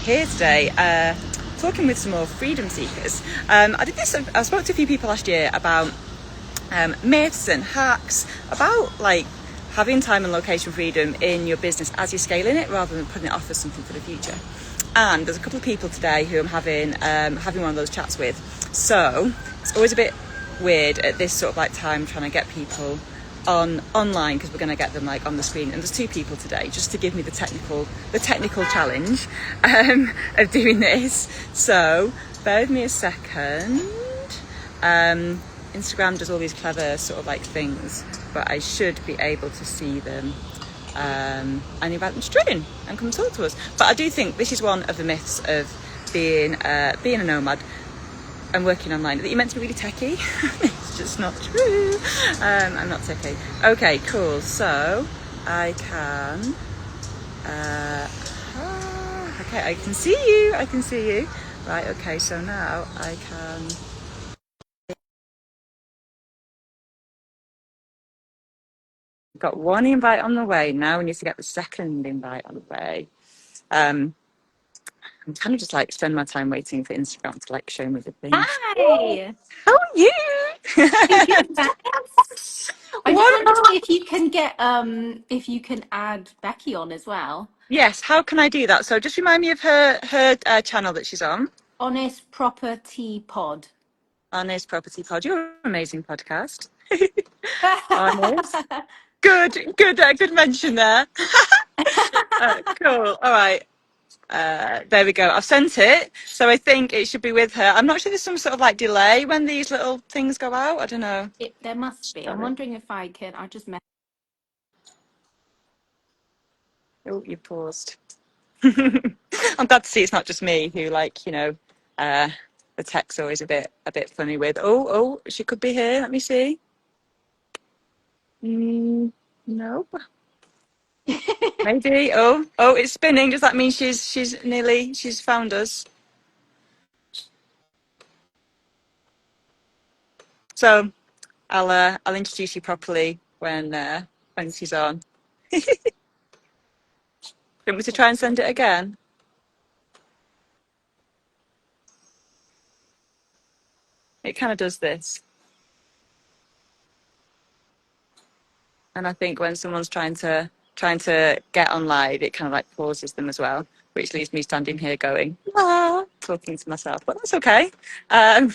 here today talking with some more freedom seekers. I spoke to a few people last year about myths and hacks about like having time and location freedom in your business as you're scaling it rather than putting it off as something for the future. And there's a couple of people today who I'm having one of those chats with. So it's always a bit weird at this sort of like time trying to get people online because we're going to get them like on the screen, and there's two people today just to give me the technical challenge of doing this. So bear with me a second. Instagram does all these clever sort of like things, but I should be able to see them and invite them straight in and come talk to us. But I do think this is one of the myths of being a nomad and working online, that you're meant to be really techie. It's just not true. I'm not techie. Okay, cool. So I can okay, I can see you. Right, okay, so now I can got one invite on the way. Now we need to get the second invite on the way. I'm kind of just like spend my time waiting for Instagram to like show me the thing. Hi. How are you? Good, thanks. I just What? wanted to see if you can add Becky on as well. Yes. How can I do that? So just remind me of her channel that she's on. Honest Proper Tea Pod. Honest Property Pod. You're an amazing podcast. Honest. Good mention there. Cool. All right. There we go. I've sent it, so I think it should be with her. I'm not sure there's some sort of like delay when these little things go out. I don't know. There must be. I'm Sorry. wondering if I can. I just met. Oh, you paused. I'm glad to see it's not just me who, like, the tech's always a bit funny with. Oh, she could be here. Let me see. No, maybe. Oh, it's spinning. Does that mean she's found us? So I'll introduce you properly when she's on. Want me to try and send it again? It kind of does this. And I think when someone's trying to get on live, it kind of like pauses them as well, which leaves me standing here going, talking to myself. But that's okay. Um,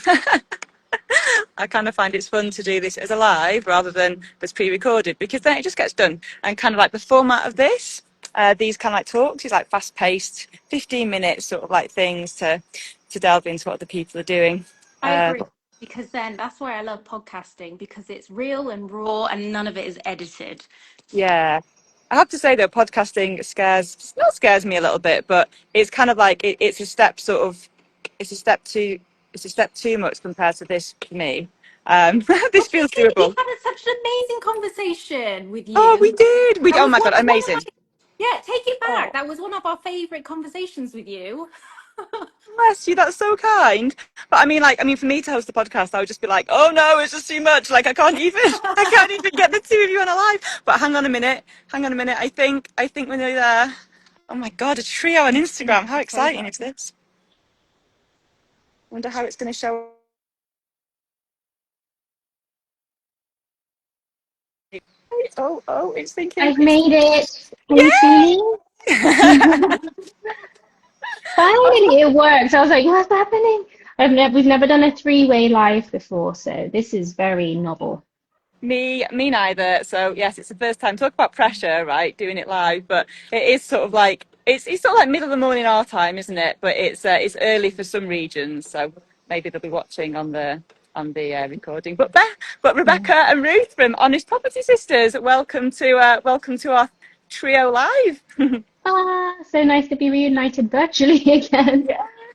I kind of find it's fun to do this as a live rather than as pre-recorded, because then it just gets done. And kind of like the format of this, these kind of like talks is like fast-paced, 15 minutes sort of like things to delve into what the people are doing. I agree, because then that's why I love podcasting, because it's real and raw and none of it is edited. Yeah. I have to say though, podcasting scares me a little bit, but it's kind of like it's a step it's a step too much compared to this for me. This feels We doable. had such an amazing conversation with Oh, we you. did. That Oh was my God, one of my, amazing. yeah, take it back. Oh, That was one of our favorite conversations with you. bless you. That's so kind. But I mean, for me to host the podcast, I would just be like, oh no, it's just too much. Like I can't even get the two of you on a live. But hang on a minute. I think we're nearly there. Oh my God, a trio on Instagram. How exciting is this? Wonder how it's going to show. Oh, it's thinking. I've made it. Can you Yeah. see me? Finally, it works. I was like, what's happening? We've never done a three-way live before, so this is very novel. Me neither. So yes, it's the first time. Talk about pressure, right? Doing it live, but it is sort of like it's sort of like middle of the morning our time, isn't it? But it's early for some regions, so maybe they'll be watching on the recording. But Yeah. Rebecca and Ruth from Honest Property Sisters, welcome to our trio live. Ah, so nice to be reunited virtually again.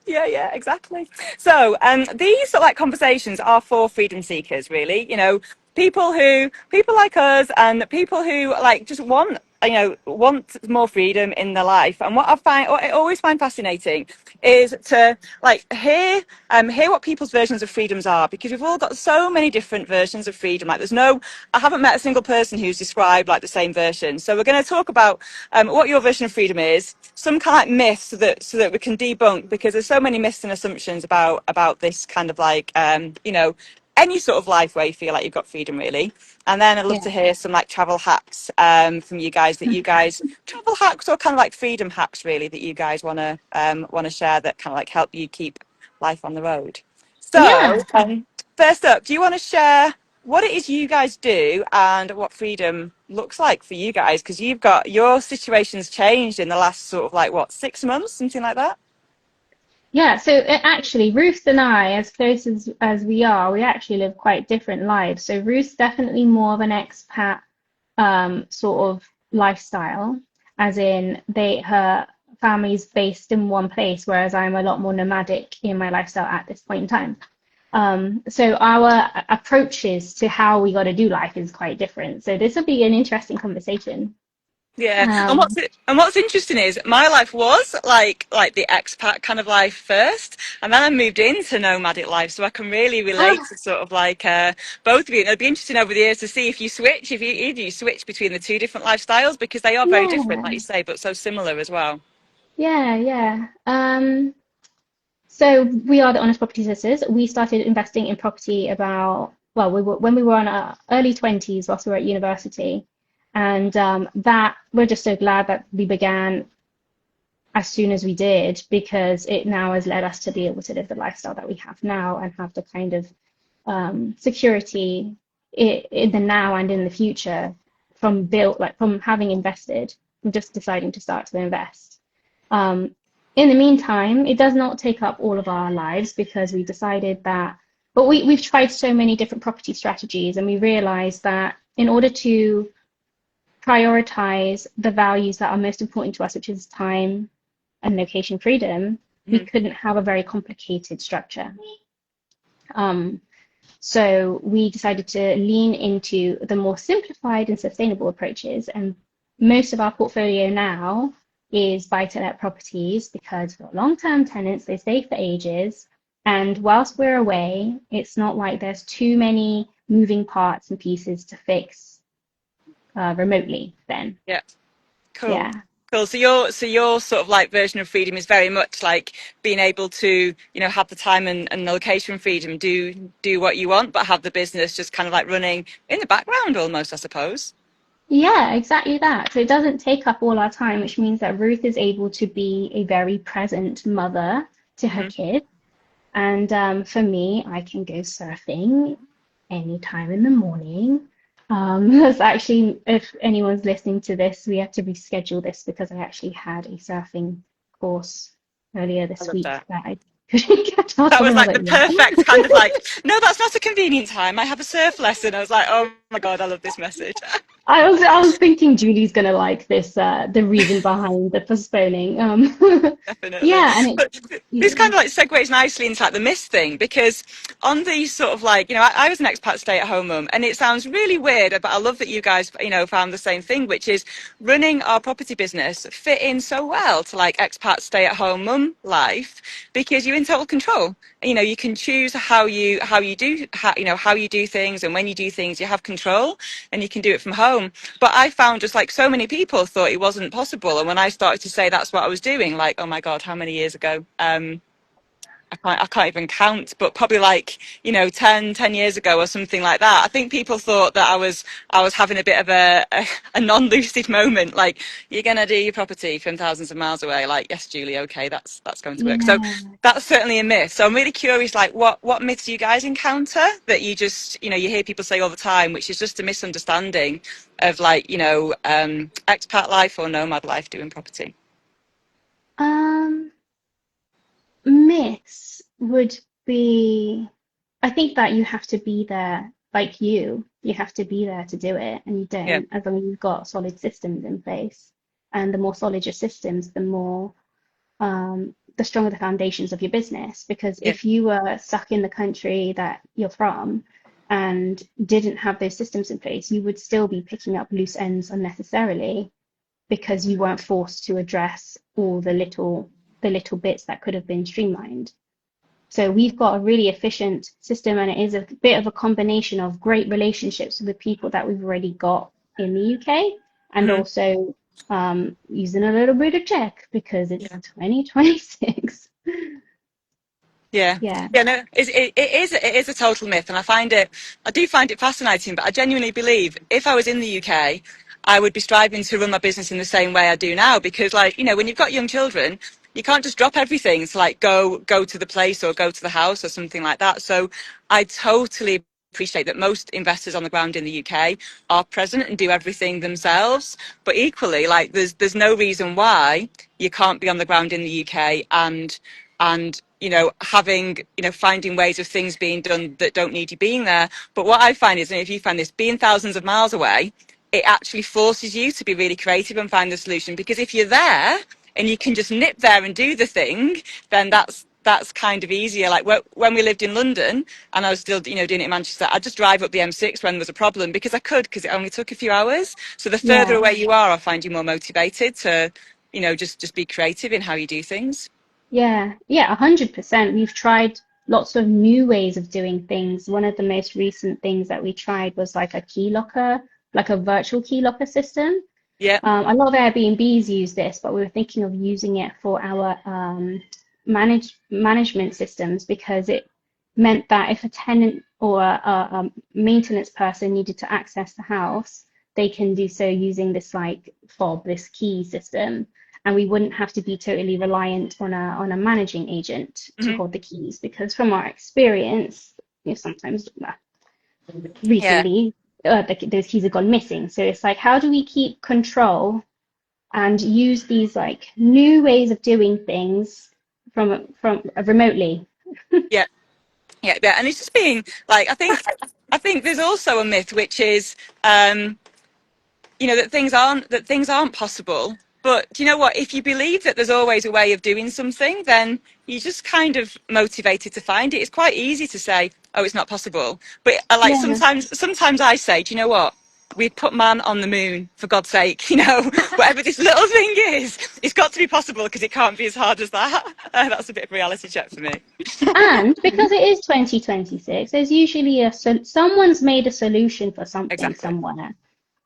Yeah, exactly. So, these sort of like conversations are for freedom seekers, really. People like us and people who like just want want more freedom in their life. And what I always find fascinating is to like hear what people's versions of freedoms are, because we've all got so many different versions of freedom. Like I haven't met a single person who's described like the same version. So we're going to talk about what your version of freedom is, some kind of like myths so that we can debunk, because there's so many myths and assumptions about this kind of like any sort of life where you feel like you've got freedom, really. And then I'd love Yeah. to hear some like travel hacks from you guys, travel hacks or kind of like freedom hacks, really, that you guys want to share that kind of like help you keep life on the road. So Yeah. first up, do you want to share what it is you guys do and what freedom looks like for you guys? Because your situation's changed in the last sort of like what, 6 months, something like that. Yeah, so actually, Ruth and I, as close as we are, we actually live quite different lives. So Ruth's definitely more of an expat sort of lifestyle, as in her family's based in one place, whereas I'm a lot more nomadic in my lifestyle at this point in time. So our approaches to how we got to do life is quite different. So this will be an interesting conversation. Yeah, and Um, what's interesting is my life was like the expat kind of life first, and then I moved into nomadic life, so I can really relate ah, to sort of like both of you. And it'd be interesting over the years to see if you switch between the two different lifestyles, because they are very different, like yeah, you say, but so similar as well. yeah. So we are the Honest Property Sisters. We started investing in property when we were in our early 20s whilst we were at university. And that we're just so glad that we began as soon as we did, because it now has led us to be able to live the lifestyle that we have now and have the kind of security in the now and in the future from having invested, from just deciding to start to invest. Um, in the meantime, it does not take up all of our lives, because we decided that, but we've tried so many different property strategies, and we realized that in order to prioritize the values that are most important to us, which is time and location freedom, we Mhm. couldn't have a very complicated structure. Um, so we decided to lean into the more simplified and sustainable approaches. And most of our portfolio now is buy-to-let properties, because we've got long-term tenants, they stay for ages. And whilst we're away, it's not like there's too many moving parts and pieces to fix remotely then. Yeah. Cool. Yeah. Cool. So your sort of like version of freedom is very much like being able to, have the time and the location freedom, do what you want, but have the business just kind of like running in the background almost, I suppose. Yeah, exactly that. So it doesn't take up all our time, which means that Ruth is able to be a very present mother to her Hmm. kid. And for me, I can go surfing anytime in the morning. That's actually, if anyone's listening to this, we have to reschedule this, because I actually had a surfing course earlier I this love week that. that I couldn't get off That of. was And I was like like, the perfect kind of what? like, no, that's not a convenient time. I have a surf lesson. I was like, oh my God, I love this message. I was thinking Julie's gonna like this, the reason behind the postponing. Definitely. Yeah, and But this it kind of like segues nicely into like the miss thing, because on these sort of like, I was an expat stay at home mum, and it sounds really weird, but I love that you guys, found the same thing, which is running our property business fit in so well to like expat stay at home mum life, because you're in total control. You can choose how you do things, and when you do things, you have control, and you can do it from home. But I found just like so many people thought it wasn't possible. And when I started to say that's what I was doing, like, oh my God, how many years ago? I can't even count, but probably like, 10 years ago or something like that. I think people thought that I was having a bit of a non-lucid moment. Like, you're going to do your property from thousands of miles away. Like, yes, Julie, okay, that's going to work. So yeah. that's certainly a myth. So I'm really curious, like what myths you guys encounter that you just, you hear people say all the time, which is just a misunderstanding of like, expat life or nomad life doing property. Um, Myths would be, I think that you have to be there, like you have to be there to do it, and you Yeah. don't, as long as you've got solid systems in place. And the more solid your systems, the stronger the foundations of your business. Because Yeah. if you were stuck in the country that you're from and didn't have those systems in place, you would still be picking up loose ends unnecessarily. because you weren't forced to address all the little bits that could have been streamlined. So we've got a really efficient system, and it is a bit of a combination of great relationships with the people that we've already got in the UK, and Mhm. also using a little bit of tech because it's 2026. Yeah, Yeah, yeah, no, it is a total myth, and I do find it fascinating. But I genuinely believe if I was in the UK, I would be striving to run my business in the same way I do now. Because, like, when you've got young children, you can't just drop everything to like go to the place or go to the house or something like that. So I totally appreciate that most investors on the ground in the UK are present and do everything themselves. But equally, like, there's no reason why you can't be on the ground in the UK and having finding ways of things being done that don't need you being there. But what I find is, and if you find this, being thousands of miles away, it actually forces you to be really creative and find the solution. Because if you're there and you can just nip there and do the thing, then that's kind of easier. Like when we lived in London and I was still doing it in Manchester, I'd just drive up the M6 when there was a problem because I could, because it only took a few hours. So the further yeah, away you are, I find you more motivated to just be creative in how you do things. yeah, 100%. We've tried lots of new ways of doing things. One of the most recent things that we tried was like a key locker, like a virtual key locker system. Yeah. A lot of Airbnbs use this, but we were thinking of using it for our management systems because it meant that if a tenant or a maintenance person needed to access the house, they can do so using this like fob, this key system, and we wouldn't have to be totally reliant on a managing agent to Hmm. hold the keys because from our experience, sometimes Yeah. recently those keys have gone missing. So it's like, how do we keep control and use these like new ways of doing things from remotely? Yeah. Yeah, and it's just being like I think there's also a myth which is that things aren't possible. But do you know what? If you believe that there's always a way of doing something, then you're just kind of motivated to find it. It's quite easy to say, "Oh, it's not possible," but like Yeah, sometimes I say, "Do you know what? We put man on the moon for God's sake. Whatever this little thing is, it's got to be possible because it can't be as hard as that." That's a bit of a reality check for me. and because it is 2026, there's usually someone's made a solution for something Exactly. somewhere.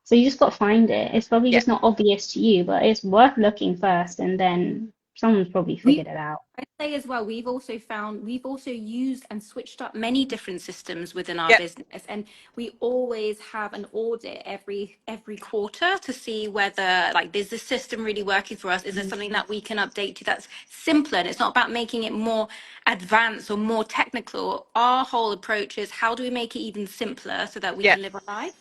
So you just got to find it. It's probably Yeah. just not obvious to you, but it's worth looking first, and then someone's probably We, figured it out. I say as well, we've also used and switched up many different systems within our Yeah. business, and we always have an audit every quarter to see whether like is this system really working for us? Is there something that we can update to that's simpler? And it's not about making it more advanced or more technical. Our whole approach is how do we make it even simpler so that we Yeah. can live our life?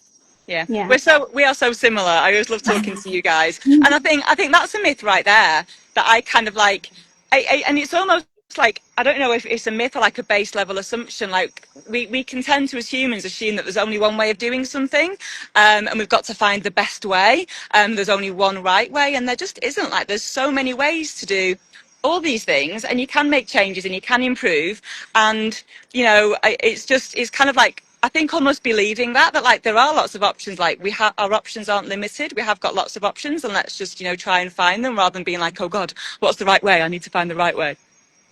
Yeah, Yeah. we are so similar. I always love talking to you guys, and I think that's a myth right there that I kind of like, and it's almost like I don't know if it's a myth or like a base level assumption. Like we can tend to as humans assume that there's only one way of doing something, and we've got to find the best way. There's only one right way, and there just isn't. Like there's so many ways to do all these things, and you can make changes and you can improve, and it's kind of like I think almost believing that like there are lots of options, like our options aren't limited, we have got lots of options, and let's just try and find them rather than being like, oh god, what's the right way, I need to find the right way.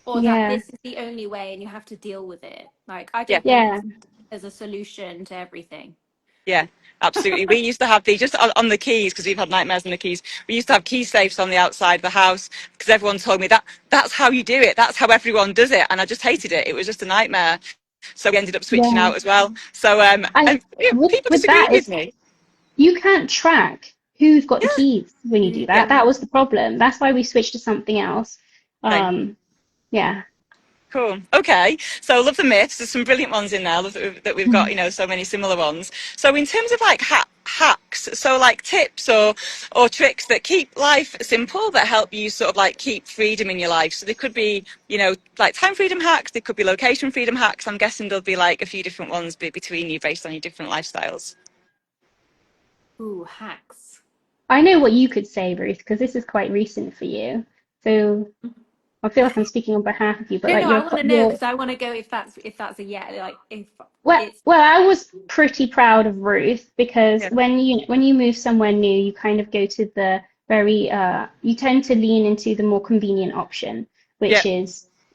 Or that Yeah. this is the only way and you have to deal with it. Like I Yeah. don't think Yeah. there's a solution to everything. Yeah, absolutely. We used to have these just on the keys because we've had nightmares on the keys. We used to have key safes on the outside of the house because everyone told me that's how you do it. That's how everyone does it. And I just hated it. It was just a nightmare. So we ended up switching Yeah. out as well. So, I and people with disagreed that with is me. you can't track who's got the Yeah. keys when you do Yeah. that. That was the problem. That's why we switched to something else. Okay. Yeah. Cool. Okay. So I love the myths. There's some brilliant ones in there. I love that we've got, so many similar ones. So in terms of like hacks, so like tips or tricks that keep life simple that help you sort of like keep freedom in your life. So they could be, like time freedom hacks. They could be location freedom hacks. I'm guessing there'll be like a few different ones between you based on your different lifestyles. Ooh, hacks. I know what you could say, Ruth, because this is quite recent for you. So I feel like I'm speaking on behalf of you, but No, like no, I you're want to know you're because I want to go if that's a yeah, like if well, it's well, I was pretty proud of Ruth because Yeah. when you move somewhere new, you kind of go to the very you tend to lean into the more convenient option, Yeah. which is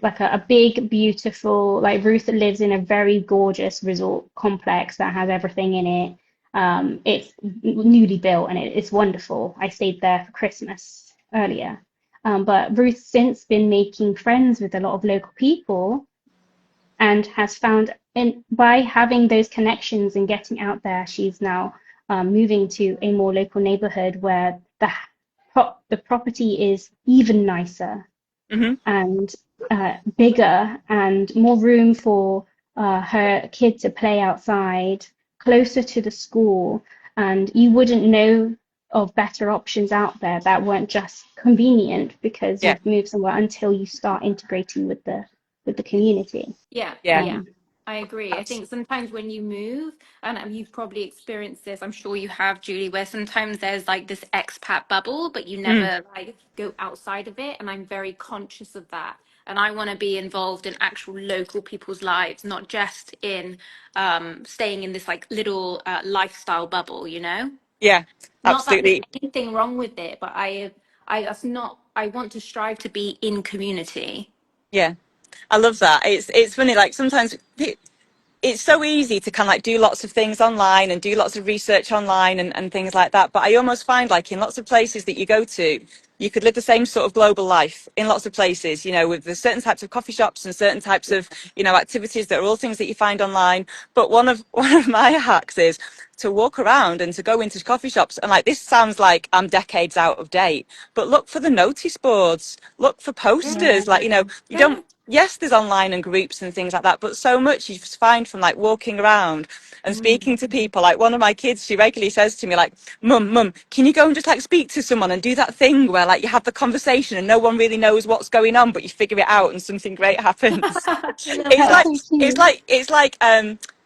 like a big, beautiful, like Ruth lives in a very gorgeous resort complex that has everything in it. It's newly built and it's wonderful. I stayed there for Christmas earlier. But Ruth's since been making friends with a lot of local people and has found, and by having those connections and getting out there, she's now moving to a more local neighborhood where the property is even nicer Hmm. and bigger and more room for her kid to play outside, closer to the school. And you wouldn't know of better options out there that weren't just convenient because Yeah. you've moved somewhere until you start integrating with the community. Yeah, Yeah. yeah, Um, I agree. I Abs- think sometimes when you move, and you've probably experienced this, I'm sure you have, Julie, where sometimes there's like this expat bubble, but you mm, never like go outside of it. And I'm very conscious of that. And I want to be involved in actual local people's lives, not just in staying in this like little lifestyle bubble, you know? yeah. Not that there's Absolutely. anything wrong with it, but that's not, I want to strive to be in community. Yeah. I love that. It's funny. Like sometimes it's so easy to kind of like do lots of things online and do lots of research online and things like that. But I almost find like in lots of places that you go to, you could live the same sort of global life in lots of places, you know, with the certain types of coffee shops and certain types of, you know, activities that are all things that you find online. But one of my hacks is to walk around and to go into coffee shops. And like, this sounds like I'm decades out of date, but look for the notice boards, look for yeah, posters, like, you know, you Yeah. don't, yes, there's online and groups and things like that, but so much you just find from like walking around and Mm. speaking to people. Like one of my kids, she regularly says to me like, mum, can you go and just like speak to someone and do that thing where like you have the conversation and no one really knows what's going on, but you figure it out and something great happens. I love it's that's like, that. so it's cute. like, it's like,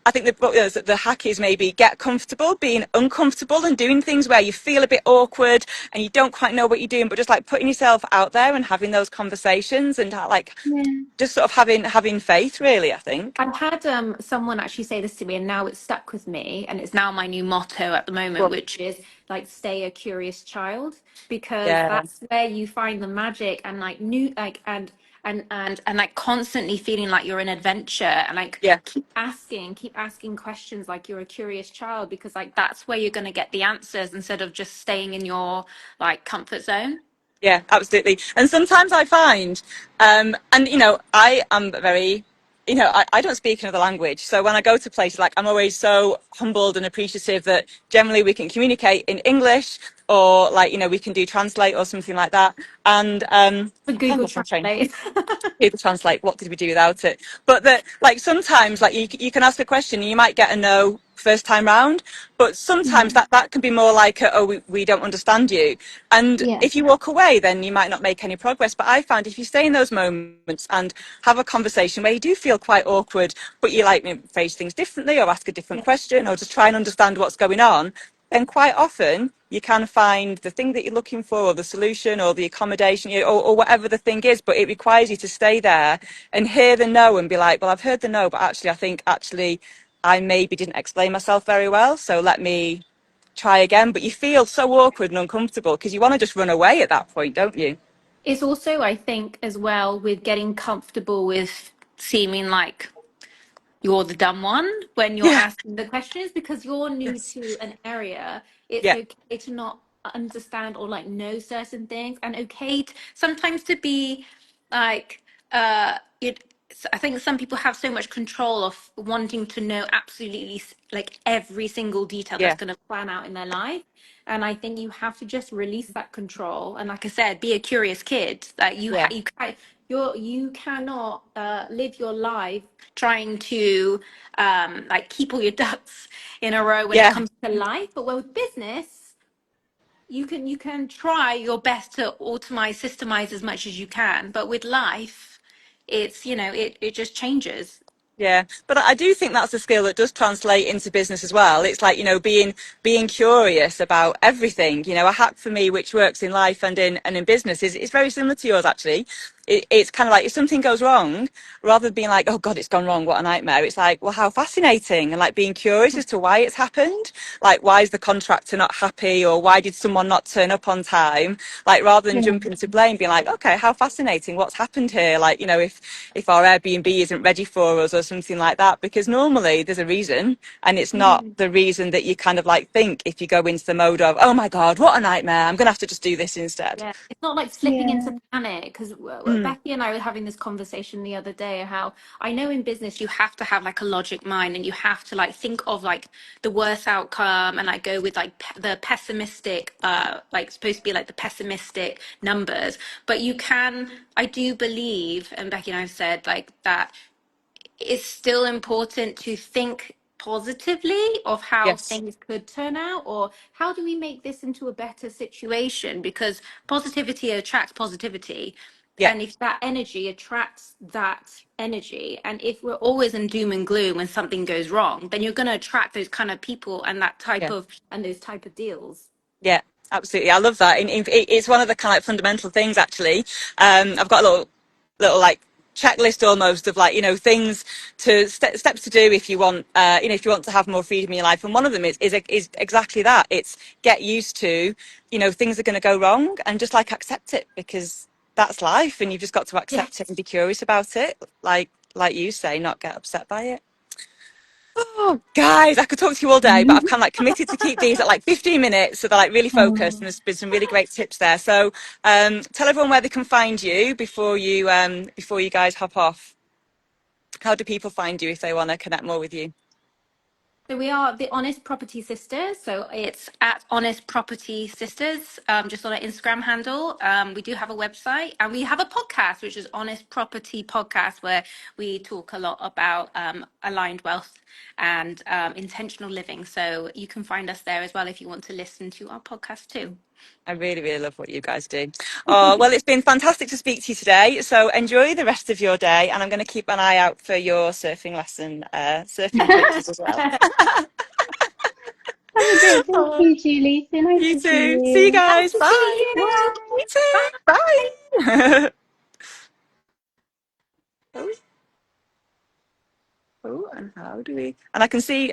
I think the hack is maybe get comfortable being uncomfortable and doing things where you feel a bit awkward and you don't quite know what you're doing, but just like putting yourself out there and having those conversations and like Yeah, just sort of having faith, really, I think. I've had someone actually say this to me, and now it's stuck with me, and it's now my new motto at the moment, Well, which is like stay a curious child, because yeah, that's where you find the magic and like new like and like constantly feeling like you're an adventure and like yeah. keep asking questions like you're a curious child, because like that's where you're going to get the answers instead of just staying in your like comfort zone. Yeah, absolutely. And sometimes I find, and you know, I am very, you know, I don't speak another language. So when I go to places, like I'm always so humbled and appreciative that generally we can communicate in English or like, you know, we can do translate or something like that. And For I Google lost my train. Translate. People translate, what did we do without it? But that like sometimes like you can ask a question and you might get a no first time round, but sometimes yeah, that can be more like oh, we don't understand you, and yeah, if you walk away then you might not make any progress. But I find if you stay in those moments and have a conversation where you do feel quite awkward, but you like maybe phrase things differently or ask a different question or just try and understand what's going on, then quite often you can find the thing that you're looking for or the solution or the accommodation, you know, or whatever the thing is. But it requires you to stay there and hear the no and be like, well, I've heard the no, but actually I think actually I maybe didn't explain myself very well, so let me try again. But you feel so awkward and uncomfortable because you want to just run away at that point, don't you? It's also, I think, as well with getting comfortable with seeming like you're the dumb one when you're Yeah. asking the questions, because you're new Yes. to an area. It's Yeah. okay to not understand or like know certain things, and okay sometimes to be like it. I think some people have so much control of wanting to know absolutely like every single detail that's Yeah. going to plan out in their life. And I think you have to just release that control. And like I said, be a curious kid. Like Yeah. you cannot live your life trying to like keep all your ducks in a row when it Yeah. comes to life. But with business, you can try your best to automate, systemize as much as you can. But with life, it's it just changes. Yeah, but I do think that's a skill that does translate into business as well. It's like, you know, being curious about everything. You know, a hack for me which works in life and in business is very similar to yours actually. it's kind of like if something goes wrong, rather than being like, oh God, it's gone wrong, what a nightmare. It's like, well, how fascinating, and like being curious as to why it's happened. Like, why is the contractor not happy, or why did someone not turn up on time? Like, rather than Yeah. jumping to blame, being like, okay, how fascinating, what's happened here? Like, you know, if our Airbnb isn't ready for us or something like that, because normally there's a reason, and it's not the reason that you kind of like think if you go into the mode of, oh my God, what a nightmare, I'm gonna have to just do this instead. Yeah, it's not like slipping into Yeah. panic because Mm, Becky and I were having this conversation the other day how I know in business you have to have like a logic mind and you have to like think of like the worst outcome and like go with like the pessimistic like supposed to be like the pessimistic numbers, but you can, I do believe, and Becky and I have said like that it's still important to think positively of how yes. things could turn out or how do we make this into a better situation, because positivity attracts positivity, Yeah. and if that energy attracts that energy, and if we're always in doom and gloom when something goes wrong, then you're going to attract those kind of people and that type Yeah. of and those type of deals. Yeah, absolutely. I love that. It's one of the kind of like fundamental things, actually. I've got a little like checklist almost of like, you know, things to steps to do if you want, you know, if you want to have more freedom in your life. And one of them is exactly that. It's get used to, you know, things are going to go wrong, and just like accept it, because that's life, and you've just got to accept it and Yes. be curious about it. Like you say, not get upset by it. Oh, guys, I could talk to you all day, but I've kind of like committed to keep these at like 15 minutes, so they're like really focused, and Oh. there's been some really great tips there. So, tell everyone where they can find you before you guys hop off. How do people find you if they want to connect more with you? So we are the Honest Property Sisters. So it's at Honest Property Sisters, just on our Instagram handle. We do have a website and we have a podcast, which is Honest Property Podcast, where we talk a lot about aligned wealth and intentional living. So you can find us there as well if you want to listen to our podcast too. I really, really love what you guys do. Oh, well, it's been fantastic to speak to you today. So enjoy the rest of your day, and I'm going to keep an eye out for your surfing lesson, surfing pictures as well. Have a great day Oh, too, Julie. So nice you to see too. See you you. Nice guys. to see Bye. you. You too. Bye. Bye. Oh, oh, and how do we? And I can see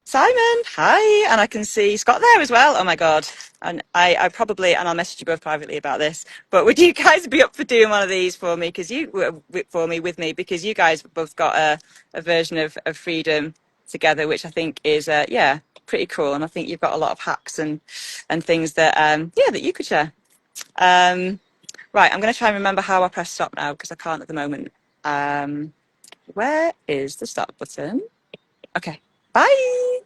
Simon. Hi, and I can see Scott there as well. Oh my God. And I probably, and I'll message you both privately about this. But would you guys be up for doing one of these for me? Because with me, because you guys both got a version of freedom together, which I think is yeah, pretty cool. And I think you've got a lot of hacks and things that yeah, that you could share. Um, right, I'm going to try and remember how I press stop now, because I can't at the moment. Where is the stop button? Okay, bye.